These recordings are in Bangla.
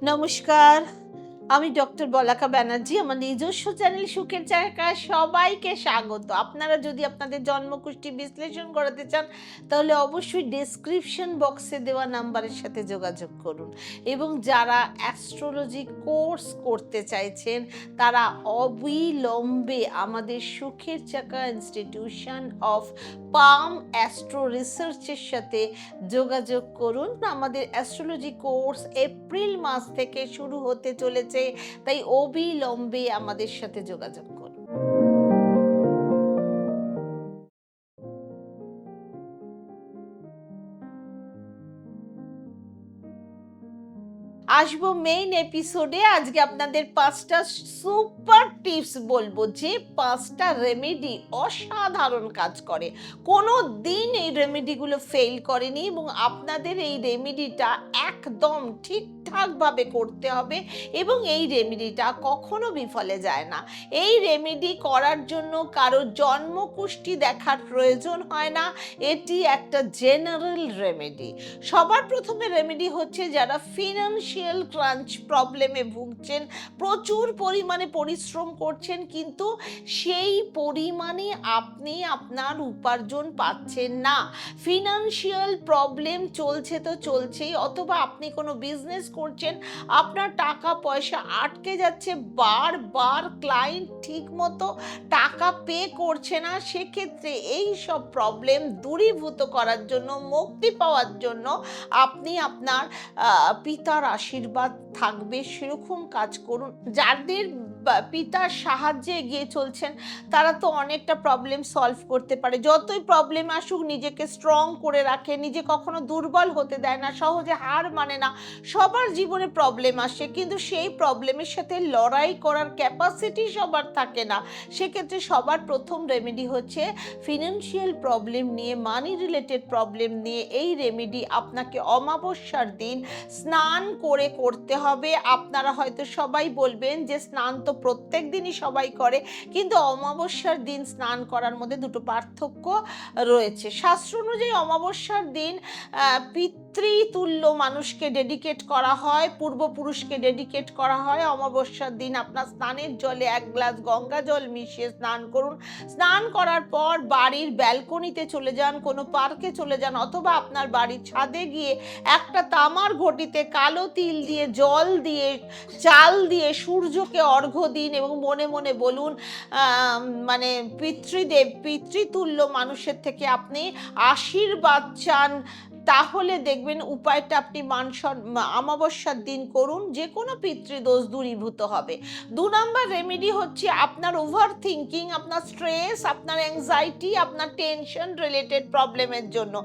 নমস্কার, আমি ডক্টর বলাকা ব্যানার্জি। আমার নিজস্ব চ্যানেল সুখের চাকায় সবাইকে স্বাগত। আপনারা যদি আপনাদের জন্মকুষ্টি বিশ্লেষণ করাতে চান, তাহলে অবশ্যই ডেসক্রিপশন বক্সে দেওয়া নাম্বারের সাথে যোগাযোগ করুন। এবং যারা অ্যাস্ট্রোলজি কোর্স করতে চাইছেন, তারা অবিলম্বে আমাদের সুখের চাকা ইনস্টিটিউশন অফ পাম অ্যাস্ট্রো রিসার্চের সাথে যোগাযোগ করুন। আমাদের অ্যাস্ট্রোলজি কোর্স এপ্রিল মাস থেকে শুরু হতে চলেছে, তাই অবিলম্বে আমাদের সাথে যোগাযোগ করুন। আসবো মেইন এপিসোডে। আজকে আপনাদের ৫টা সুপার টিপস বলবো, যে ৫টা রেমেডি অসাধারণ কাজ করে। কোনো দিন এই রেমেডিগুলো ফেল করেনি এবং আপনাদের এই রেমেডিটা একদম ঠিকঠাকভাবে করতে হবে এবং এই রেমেডিটা কখনো বিফলে যায় না। এই রেমেডি করার জন্য কারো জন্মকুষ্টি দেখার প্রয়োজন হয় না। এটি একটা জেনারেল রেমেডি। সবার প্রথমে রেমেডি হচ্ছে যারা ফিনান্সিয়াল ক্রাঞ্চ প্রবলেমে ভুগছেন, প্রচুর পরিমাণে পরিশ্রম করছেন, কিন্তু সেই পরিমাণে আপনি আপনার উপার্জন পাচ্ছেন না। ফিনান্সিয়াল প্রবলেম চলছে তো চলছেই, অথবা আপনি কোনো বিজনেস করছেন, আপনার টাকা পয়সা আটকে যাচ্ছে, বারবার ক্লায়েন্ট ঠিক মতো টাকা পে করছে না। সেক্ষেত্রে এই সব প্রবলেম দূরীভূত করার জন্য, মুক্তি পাওয়ার জন্য আপনি আপনার পিতার আশীর্বাদ থাকবে সেরকম কাজ করুন। যাদের পিতার সাহায্যে এগিয়ে চলছেন, তারা তো অনেকটা প্রবলেম সলভ করতে পারে। যতই প্রবলেম আসুক, নিজেকে স্ট্রং করে রাখে, নিজে কখনো দুর্বল হতে দেয় না, সহজে হার মানে না। সবার জীবনে প্রবলেম আসে, কিন্তু সেই প্রবলেমের সাথে লড়াই করার ক্যাপাসিটি সবার থাকে না। সেক্ষেত্রে সবার প্রথম রেমেডি হচ্ছে ফিনান্সিয়াল প্রবলেম নিয়ে, মানি রিলেটেড প্রবলেম নিয়ে এই রেমেডি আপনাকে অমাবস্যার দিন স্নান করে করতে হবে। আপনারা হয়তো সবাই বলবেন যে স্নান তো প্রত্যেক দিনই সবাই করে, কিন্তু অমাবস্যার দিন স্নান করার মধ্যে দুটো পার্থক্য রয়েছে। শাস্ত্র অনুযায়ী অমাবস্যার দিন পিতৃতুল্য মানুষকে ডেডিকেট করা হয়, পূর্বপুরুষকে ডেডিকেট করা হয়। অমাবস্যার দিন আপনার স্নানের জলে ১ গ্লাস গঙ্গা জল মিশিয়ে স্নান করুন। স্নান করার পর বাড়ির ব্যালকনিতে চলে যান, কোনো পার্কে চলে যান, অথবা আপনার বাড়ির ছাদে গিয়ে একটা তামার ঘটিতে কালো তিল দিয়ে, জল দিয়ে, চাল দিয়ে সূর্যকে অর্ঘ্য দিন এবং মনে মনে বলুন, মানে পিতৃতুল্য মানুষের থেকে আপনি আশীর্বাদ চান। তাহলে দেখবেন উপায়টা আপনি অমাবস্যার দিন করুন, যে কোনো পিতৃদোষ দূরীভূত হবে। ২ নম্বর রেমেডি হচ্ছে আপনার ওভার থিঙ্কিং, আপনার স্ট্রেস, আপনার অ্যাংজাইটি, আপনার টেনশন রিলেটেড প্রবলেমের জন্য।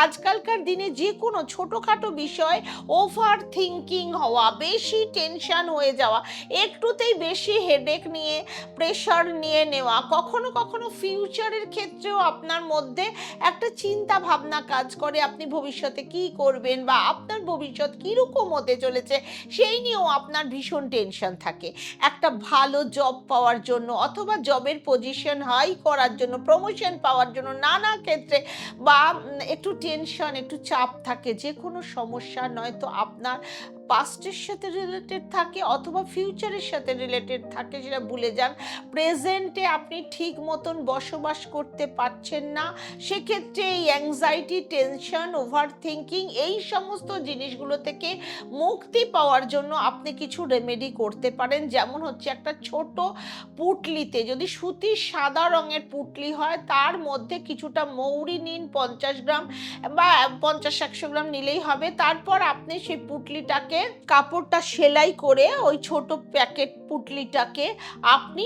আজকালকার দিনে যে কোনো ছোটোখাটো বিষয় ওভার থিঙ্কিং হওয়া, বেশি টেনশন হয়ে যাওয়া, একটুতেই বেশি হেডেক নিয়ে, প্রেশার নিয়ে নেওয়া, কখনো কখনো ফিউচারের ক্ষেত্রেও আপনার মধ্যে একটা চিন্তা ভাবনা কাজ করে, আপনি ভবিষ্যতে কি করবেন বা আপনার ভবিষ্যৎ কীরকম হতে চলেছে সেই নিয়েও আপনার ভীষণ টেনশন থাকে। একটা ভালো জব পাওয়ার জন্য, অথবা জবের পজিশন হাই করার জন্য, প্রমোশন পাওয়ার জন্য নানা ক্ষেত্রে বা একটু টেনশন, একটু চাপ থাকে। যে কোনো সমস্যা নয়তো আপনার পাস্টের সাথে রিলেটেড থাকে অথবা ফিউচারের সাথে রিলেটেড থাকে, সেটা ভুলে যান। প্রেজেন্টে আপনি ঠিক মতন বসবাস করতে পারছেন না। সেক্ষেত্রে এই অ্যাংজাইটি, টেনশন, ওভার থিঙ্কিং, এই সমস্ত জিনিসগুলো থেকে মুক্তি পাওয়ার জন্য আপনি কিছু রেমেডি করতে পারেন। যেমন হচ্ছে, একটা ছোট পুঁটলিতে, যদি সুতির সাদা রঙের পুঁটলি হয়, তার মধ্যে কিছুটা মৌরি নিন, ৫০ গ্রাম বা ৫০-১০০ গ্রাম নিলেই হবে। তারপর আপনি সেই পুঁটলিটাকে, কাপড়টা সেলাই করে ওই ছোট প্যাকেট পুঁটলিটাকে আপনি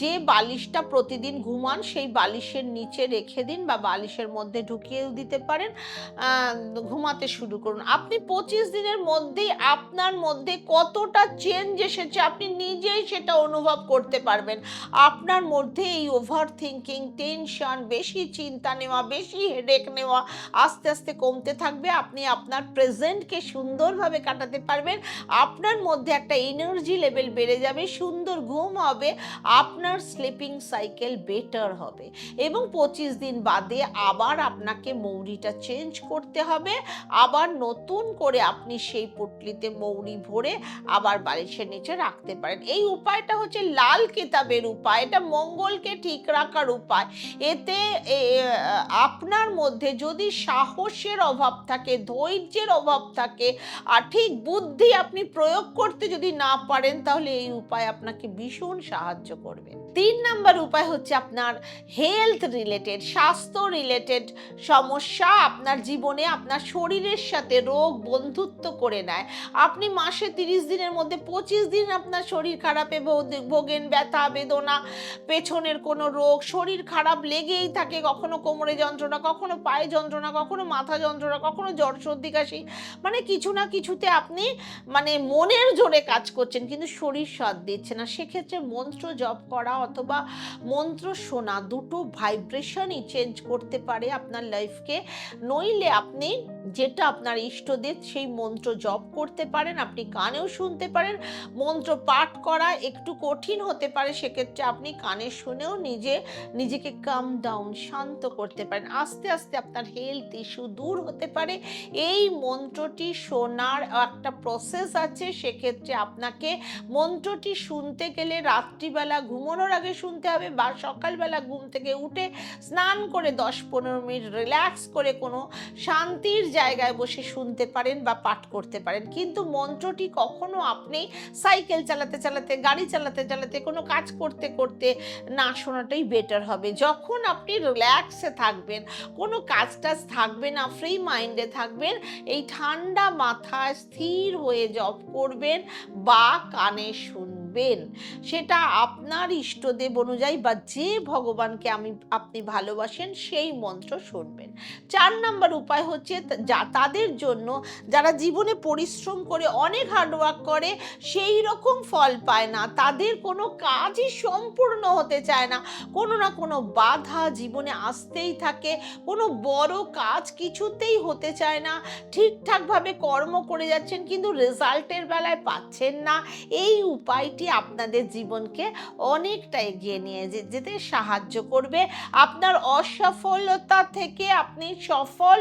যে বালিশটা প্রতিদিন ঘুমান সেই বালিশের নিচে রেখে দিন, বা বালিশের মধ্যে ঢুকিয়েও দিতে পারেন। ঘুমাতে শুরু করুন। আপনি ২৫ দিনের মধ্যেই আপনার মধ্যে কতটা চেঞ্জ এসেছে আপনি নিজেই সেটা অনুভব করতে পারবেন। আপনার মধ্যে এই ওভার থিঙ্কিং, টেনশন, বেশি চিন্তা নেওয়া, বেশি হেডেক নেওয়া আস্তে আস্তে কমতে থাকবে। আপনি আপনার প্রেজেন্টকে সুন্দরভাবে কাটাতে পারবেন। আপনার মধ্যে একটা এনার্জি লেভেল বেড়ে যাবে, সুন্দর ঘুম হবে, আপনার স্লিপিং সাইকেল বেটার হবে। এবং 25 দিন বাদে আবার আপনাকে মৌরিটা চেঞ্জ করতে হবে, আবার নতুন করে আপনি সেই পুঁটলিতে মৌরি ভরে আবার বালিশের নিচে রাখতে পারেন। এই উপায়টা হচ্ছে লাল কিতাবের উপায়, এটা মঙ্গলকে ঠিক রাখার উপায়। এতে আপনার মধ্যে যদি সাহসের অভাব থাকে, ধৈর্যের অভাব থাকে, আর ঠিক বুদ্ধি আপনি প্রয়োগ করতে যদি না পারেন, তাহলে এই উপায় আপনাকে ভীষণ সাহায্য করবে। 3 নাম্বার উপায় হচ্ছে আপনার হেলথ রিলেটেড, স্বাস্থ্য রিলেটেড সমস্যা আপনার জীবনে আপনার শরীরের সাথে রোগ বন্ধুত্ব করে নেয়। আপনি মাসে 30 দিনের মধ্যে 25 দিন আপনার শরীর খারাপে ভোগেন, ব্যথা বেদনা, পেছনের কোনো রোগ, শরীর খারাপ লেগেই থাকে, কখনো কোমরে যন্ত্রণা, কখনো পায়ে যন্ত্রণা, কখনো মাথা যন্ত্রণা, কখনো জ্বর সর্দি কাশি, মানে কিছু না কিছুতে আপনি মানে মনের জোরে কাজ করছেন কিন্তু শরীর সাথ দিচ্ছে না। সেক্ষেত্রে মন্ত্র জপ করা অথবা মন্ত্র শোনা, দুটো ভাইব্রেশনই চেঞ্জ করতে পারে আপনার লাইফকে। নইলে আপনি যেটা আপনার ইষ্টদেব সেই মন্ত্র জপ করতে পারেন, আপনি কানেও শুনতে পারেন। মন্ত্র পাঠ করা একটু কঠিন হতে পারে, সেক্ষেত্রে আপনি কানে শুনেও নিজেকে কাম ডাউন, শান্ত করতে পারেন। আস্তে আস্তে আপনার হেলথ ইস্যু দূর হতে পারে। এই মন্ত্রটি শোনার একটা প্রসেস আছে, সেক্ষেত্রে আপনাকে মন্ত্রটি শুনতে গেলে রাত্রিবেলা ঘুমানোর আগে শুনতে হবে, বা সকালবেলা ঘুম থেকে উঠে স্নান করে 10-15 মিনিট রিল্যাক্স করে কোনো শান্তির জায়গায় বসে শুনতে পারেন বা পাঠ করতে পারেন। কিন্তু মন্ত্রটি কখনো আপনি সাইকেল চালাতে চালাতে, গাড়ি চালাতে চালাতে, কোনো কাজ করতে করতে না শোনাটাই বেটার হবে। যখন আপনি রিল্যাক্সে থাকবেন, কোনো কাজ টাজ থাকবে না, ফ্রি মাইন্ডে থাকবেন, এই ঠান্ডা মাথায় স্থির হয়ে জপ করবেন বা কানে শুনবেন। সেটা আপনার ইষ্টদেব অনুযায়ী বা যে ভগবানকে আপনি ভালোবাসেন সেই মন্ত্র শুনবেন। 4 নাম্বার উপায় হচ্ছে তাদের জন্য যারা জীবনে পরিশ্রম করে অনেক হার্ডওয়ার্ক করে সেই রকম ফল পায় না, তাদের কোনো কাজই সম্পূর্ণ হতে চায় না, কোনো না কোনো বাধা জীবনে আসতেই থাকে, কোনো বড় কাজ কিছুতেই হতে চায় না, ঠিকঠাকভাবে কর্ম করে যাচ্ছেন কিন্তু রেজাল্টের বেলায় পাচ্ছেন না। এই উপায়টি আপনাদের জীবনকে অনেকটা এগিয়ে নিয়ে যেতে সাহায্য করবে। আপনার অসফলতা থেকে আপনি সফল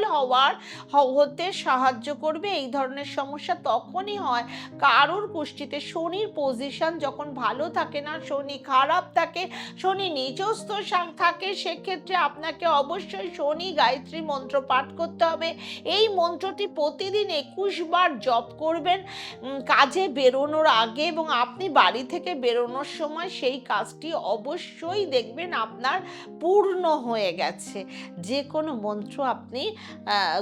হতে সাহায্য করবে। এই ধরনের সমস্যা তখনই হয় কারোর কুষ্ঠিতে শনির পজিশন যখন ভালো থাকে না, শনি খারাপ থাকে, শনি নিচস্থ থাকে, সেক্ষেত্রে আপনাকে অবশ্যই শনি গায়ত্রী মন্ত্র পাঠ করতে হবে। এই মন্ত্রটি প্রতিদিন 21 বার জপ করবেন কাজে বেরোনোর আগে, এবং আপনি বাড়ি থেকে বেরোনোর সময় সেই কাজটি অবশ্যই দেখবেন আপনার পূর্ণ হয়ে গেছে। যে কোনো মন্ত্র আপনি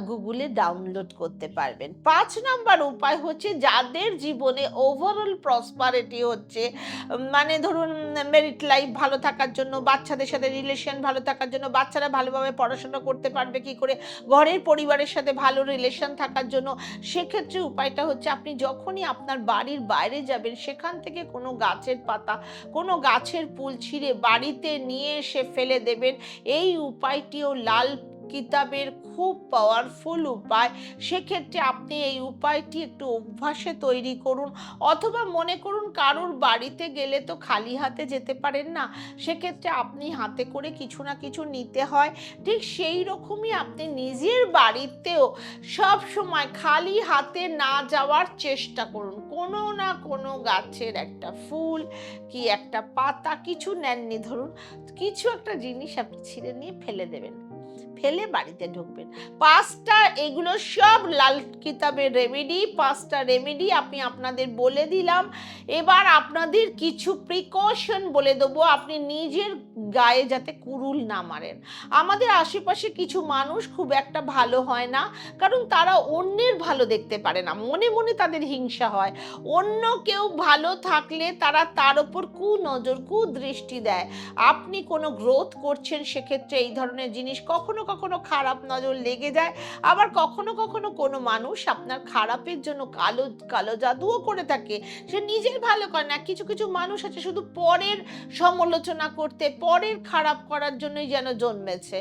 গুগলে ডাউনলোড করতে পারবেন। 5 নাম্বার উপায় হচ্ছে যাদের জীবনে ওভারঅল প্রসপারিটি হচ্ছে, মানে ধরুন মেরিট লাইফ ভালো থাকার জন্য, বাচ্চাদের সাথে রিলেশন ভালো থাকার জন্য, বাচ্চারা ভালোভাবে পড়াশোনা করতে পারবে কি করে, ঘরের পরিবারের সাথে ভালো রিলেশন থাকার জন্য, সেক্ষেত্রে উপায়টা হচ্ছে আপনি যখনই আপনার বাড়ির বাইরে যাবেন সেখান থেকে কোনো গাছের পাতা, কোনো গাছের ফুল ছিঁড়ে বাড়িতে নিয়ে এসে ফেলে দেবেন। এই উপায়টিও লাল কিতাবের খুব পাওয়ারফুল উপায়। সেক্ষেত্রে আপনি এই উপায়টি একটু অভ্যাসে তৈরি করুন, অথবা মনে করুন কারোর বাড়িতে গেলে তো খালি হাতে যেতে পারেন না, সেক্ষেত্রে আপনি হাতে করে কিছু না কিছু নিতে হয়, ঠিক সেই রকমই আপনি নিজের বাড়িতেও সব সময় খালি হাতে না যাওয়ার চেষ্টা করুন। কোনো না কোনো গাছের একটা ফুল কি একটা পাতা কিছু নেননি, ধরুন কিছু একটা জিনিস আপনি ছিঁড়ে নিয়ে ফেলে দেবেন, ফেলে বাড়িতে ঢুকবেন। 5টা এগুলো সব লাল কিতাবের রেমেডি, 5টা রেমেডি আমি আপনাদের বলে দিলাম। এবার আপনাদের কিছু প্রিকশন বলে দেবো, আপনি নিজের গায়ে যাতে কুরুল না মারেন। আমাদের আশেপাশে কিছু মানুষ খুব একটা ভালো হয় না, কারণ তারা অন্যের ভালো দেখতে পারে না, মনে মনে তাদের হিংসা হয়। অন্য কেউ ভালো থাকলে তারা তার উপর কুনজর কুদৃষ্টি দেয়। আপনি কোনো গ্রোথ করছেন, সেক্ষেত্রে এই ধরনের জিনিস কখনো কখনো খারাপ নজর লেগে যায়, আবার কখনো কখনো কোনো মানুষ আপনার খারাপের জন্য কালো কালো জাদুও করে থাকে। সে নিজের ভালো করে না, কিছু কিছু মানুষ আছে শুধু পরের সমালোচনা করতে, পরের খারাপ করার জন্যই যেন জন্মেছে।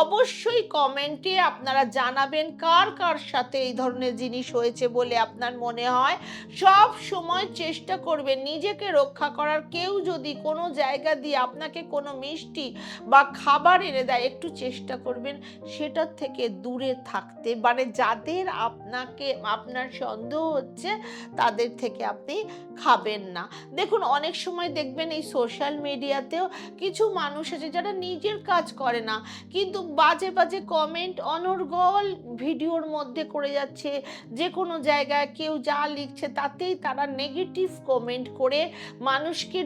অবশ্যই কমেন্টে আপনারা জানাবেন কার কার সাথে এই ধরনের জিনিস হয়েছে বলে আপনার মনে হয়। সব সময় চেষ্টা করবেন নিজেকে রক্ষা করার। কেউ যদি কোনো জায়গা দিয়ে আপনাকে কোনো মিষ্টি বা খাবার এনে দেয়, একটু চেষ্টা করবেন সেটার থেকে দূরে থাকতে, মানে যাদের আপনার সন্দেহ হচ্ছে তাদের থেকে আপনি খাবেন না। দেখুন অনেক সময় দেখবেন এই সোশ্যাল মিডিয়াতেও কিছু মানুষ আছে যারা নিজের কাজ করে না, কিন্তু বাজে বাজে কমেন্ট অনর্গল ভিডিওর মধ্যে করে যাচ্ছে। যে কোনো জায়গায় কেউ যা লিখছে তাতেই তারা নেগেটিভ কমেন্ট করে মানুষকে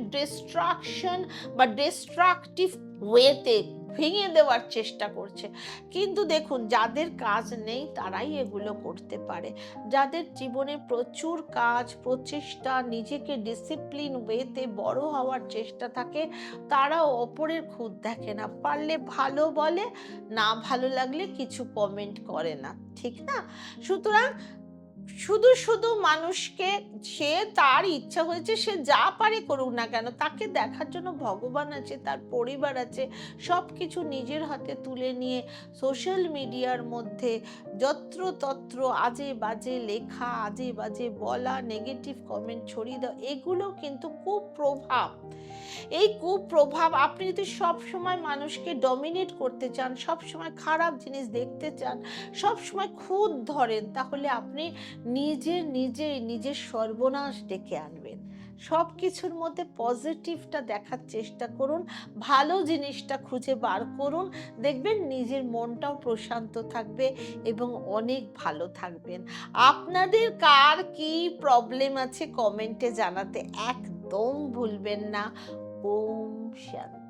ডিস্ট্রাকটিভ ওয়েতে ভেঙে দেওয়ার চেষ্টা করছে। কিন্তু দেখুন যাদের কাজ নেই তারাই এগুলো করতে পারে। যাদের জীবনে প্রচুর কাজ, প্রচেষ্টা, নিজেকে ডিসিপ্লিন ওয়েতে বড় হওয়ার চেষ্টা থাকে, তারাও অপরের খুঁত দেখে না, পারলে ভালো বলে, না ভালো লাগলে কিছু কমেন্ট করে না, ঠিক না? সুতরাং শুধু শুধু মানুষকে, সে তার ইচ্ছা হয়েছে সে যা পারে করুক না কেন, তাকে দেখার জন্য ভগবান আছে, তার পরিবার আছে, সব কিছু নিজের হাতে তুলে নিয়ে সোশ্যাল মিডিয়ার মধ্যে যত্রতত্র আজে বাজে লেখা, আজে বাজে বলা, নেগেটিভ কমেন্ট ছড়িয়ে দেওয়া, এগুলো কিন্তু কুপ্রভাব। এই কুপ্রভাব, আপনি যদি সব সময় মানুষকে ডমিনেট করতে চান, সব সময় খারাপ জিনিস দেখতে চান, সব সময় খুঁত ধরেন, তাহলে আপনি নিজের সর্বনাশ ডেকে আনবেন। সব কিছুর মধ্যে পজিটিভটা দেখার চেষ্টা করুন, ভালো জিনিসটা খুঁজে বার করুন, দেখবেন নিজের মনটাও প্রশান্ত থাকবে এবং অনেক ভালো থাকবেন। আপনাদের কার কি প্রবলেম আছে কমেন্টে জানাতে একদম ভুলবেন না। ওম শান্তি।